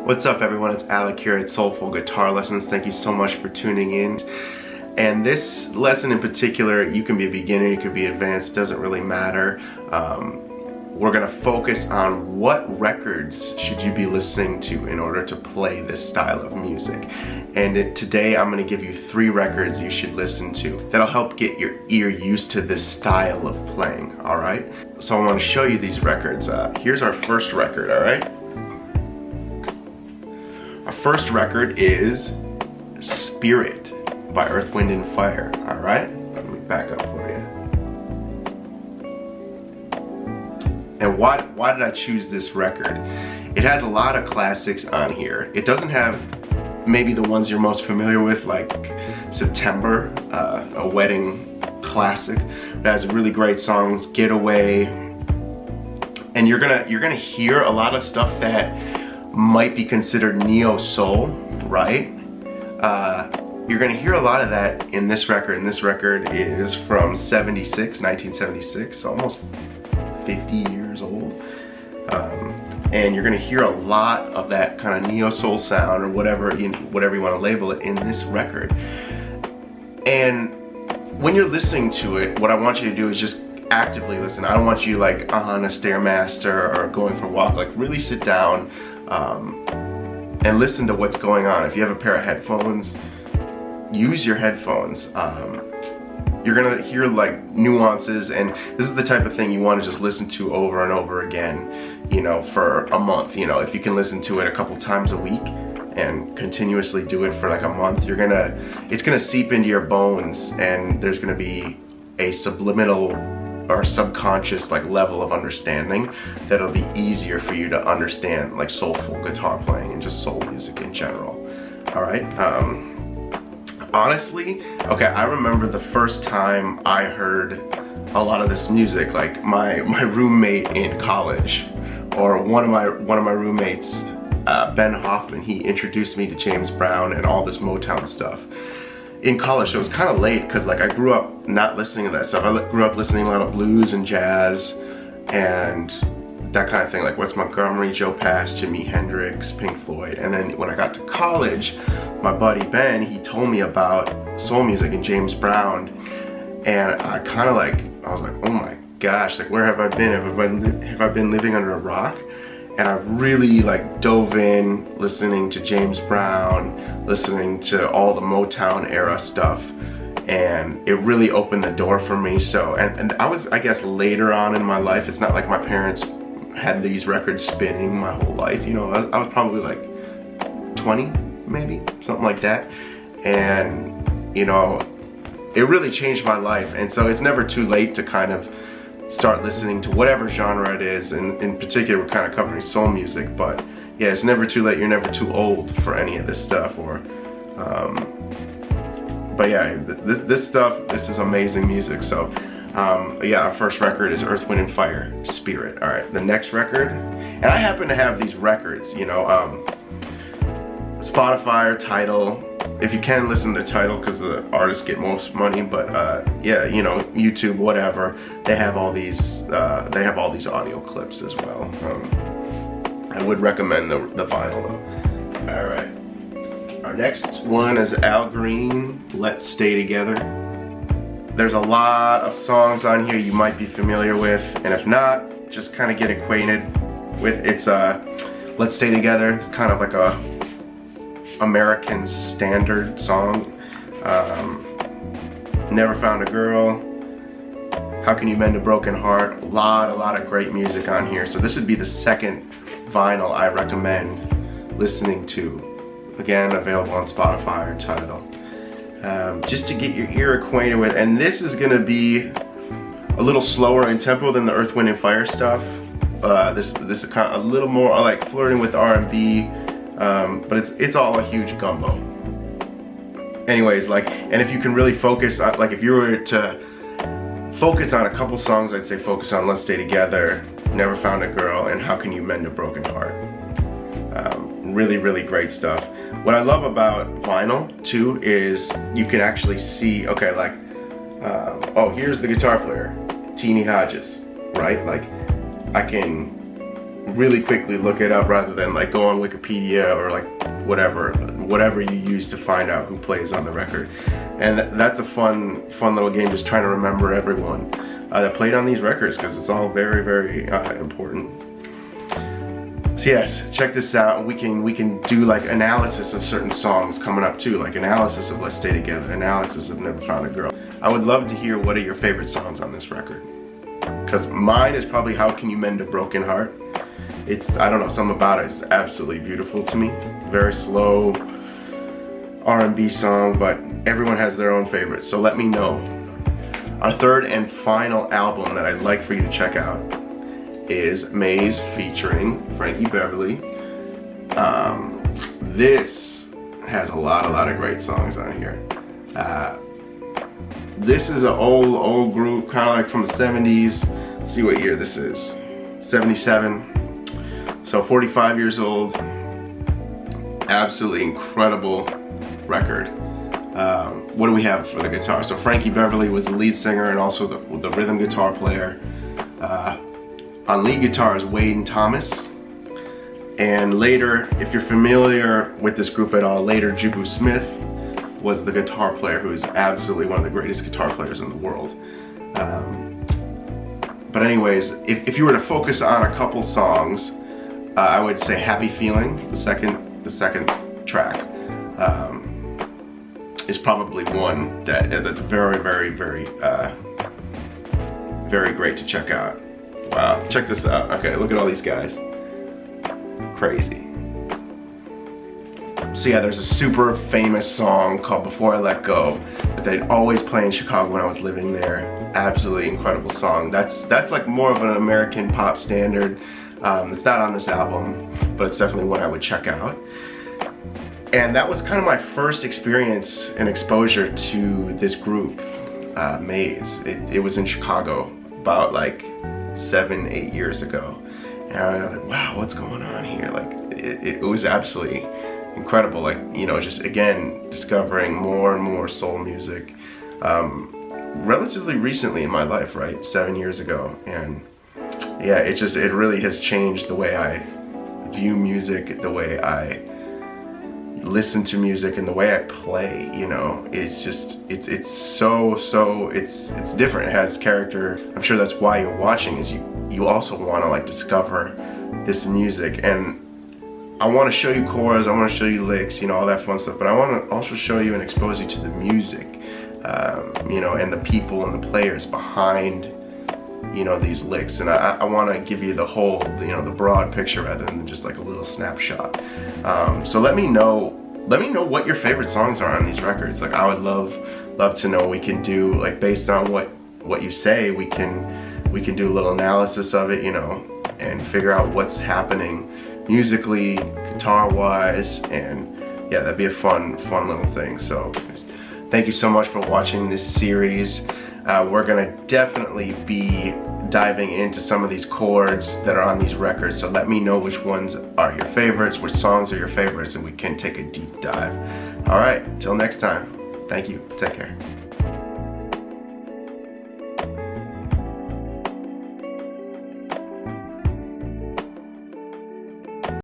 What's up everyone, it's Alec here at Soulful Guitar Lessons. Thank you so much for tuning in. And this lesson in particular, you can be a beginner, you could be advanced, it doesn't really matter. We're gonna focus on what records should you be listening to in order to play this style of music. And today I'm gonna give you 3 records you should listen to that'll help get your ear used to this style of playing, alright? So I wanna show you these records. Here's our first record, alright? Our first record is Spirit by Earth, Wind & Fire, alright? Let me back up for you. And why did I choose this record? It has a lot of classics on here. It doesn't have maybe the ones you're most familiar with, like September, a wedding classic. It has really great songs, Getaway, and you're gonna hear a lot of stuff that might be considered neo-soul, right? You're gonna hear a lot of that in this record, and this record is from 1976, almost 50 years old. And you're gonna hear a lot of that kind of neo-soul sound, or whatever you want to label it, in this record. And when you're listening to it, what I want you to do is just actively listen. I don't want you like on a Stairmaster or going for a walk. Like really sit down and listen to what's going on. If you have a pair of headphones, use your headphones. You're gonna hear like nuances, and this is the type of thing you want to just listen to over and over again, you know, for a month. You know, if you can listen to it a couple times a week and continuously do it for like a month, it's gonna seep into your bones, and there's gonna be a subliminal or subconscious like level of understanding that'll be easier for you to understand like soulful guitar playing and just soul music in general. All right. Honestly, okay, I remember the first time I heard a lot of this music, like my roommate in college, or one of my roommates, Ben Hoffman, he introduced me to James Brown and all this Motown stuff in college. So it was kind of late because like I grew up not listening to that stuff. I grew up listening to a lot of blues and jazz and that kind of thing, like Wes Montgomery, Joe Pass, Jimi Hendrix, Pink Floyd. And then when I got to college, my buddy Ben, he told me about soul music and James Brown, and I was like, oh my gosh, like where have I been? Have I been living under a rock? And I really like dove in listening to James Brown, listening to all the Motown era stuff, and it really opened the door for me. So, and I was, I guess, later on in my life. It's not like my parents had these records spinning my whole life, you know. I was probably like 20, maybe, something like that. And, you know, it really changed my life. And so it's never too late to kind of start listening to whatever genre it is, and in particular we're kind of covering soul music, but yeah, it's never too late, you're never too old for any of this stuff, or but yeah, this is amazing music. So yeah, our first record is Earth, Wind & Fire, Spirit. Alright, the next record, and I happen to have these records, you know, Spotify or Tidal. If you can, listen to Tidal because the artists get most money, but yeah, you know, YouTube, whatever, they have all these audio clips as well. I would recommend the vinyl though. All right, our next one is Al Green, Let's Stay Together. There's a lot of songs on here you might be familiar with, and if not, just kind of get acquainted with it's Let's Stay Together. It's kind of like a American standard song. Never Found a Girl, How Can You Mend a Broken Heart. A lot of great music on here. So this would be the second vinyl I recommend listening to. Again, available on Spotify or Tidal. Just to get your ear acquainted with, and this is gonna be a little slower in tempo than the Earth, Wind & Fire stuff. This is kind of a little more like flirting with R&B. But it's all a huge gumbo. Anyways, like, and if you can really focus on, like, if you were to focus on a couple songs, I'd say focus on Let's Stay Together, Never Found a Girl, and How Can You Mend a Broken Heart. Really great stuff. What I love about vinyl too is you can actually see, okay, like, oh, here's the guitar player, Teenie Hodges, right? Like, I can really quickly look it up rather than like go on Wikipedia or like whatever you use to find out who plays on the record. And that's a fun little game, just trying to remember everyone that played on these records, because it's all very, very important. So yes, check this out. We can do like analysis of certain songs coming up too, like analysis of Let's Stay Together, analysis of Never Found a Girl. I would love to hear what are your favorite songs on this record, because mine is probably How Can You Mend a Broken Heart. It's, I don't know, something about it is absolutely beautiful to me. Very slow R&B song, but everyone has their own favorites, so let me know. Our third and final album that I'd like for you to check out is Maze featuring Frankie Beverly. This has a lot of great songs on here. This is an old group, kind of like from the 70s. Let's see what year this is. 77. So 45 years old. Absolutely incredible record. What do we have for the guitar? So Frankie Beverly was the lead singer and also the rhythm guitar player. On lead guitar is Wade Thomas. And later, if you're familiar with this group at all, later Jubu Smith was the guitar player, who is absolutely one of the greatest guitar players in the world. But anyways, if you were to focus on a couple songs, I would say Happy Feeling, the second track, is probably one that's very great to check out. Wow, check this out. Okay, look at all these guys. Crazy. So yeah, there's a super famous song called Before I Let Go that they'd always play in Chicago when I was living there. Absolutely incredible song. That's like more of an American pop standard. It's not on this album, but it's definitely one I would check out. And that was kind of my first experience and exposure to this group, Maze. It was in Chicago about like 7-8 years ago. And I was like, wow, what's going on here? Like, it was absolutely incredible. Like, you know, just again, discovering more and more soul music. Relatively recently in my life, right? 7 years ago. And yeah, it really has changed the way I view music, the way I listen to music, and the way I play. You know, it's just it's different. It has character. I'm sure that's why you're watching, is you also want to like discover this music. And I want to show you chords, I want to show you licks, you know, all that fun stuff, but I want to also show you and expose you to the music, you know, and the people and the players behind, you know, these licks. And I want to give you the whole, you know, the broad picture rather than just like a little snapshot. So let me know what your favorite songs are on these records. Like, I would love to know. We can do, like, based on what you say, we can do a little analysis of it, you know, and figure out what's happening musically, guitar-wise, and yeah, that'd be a fun little thing. So thank you so much for watching this series. We're gonna definitely be diving into some of these chords that are on these records, so let me know which ones are your favorites, which songs are your favorites, and we can take a deep dive. All right, till next time, thank you, take care.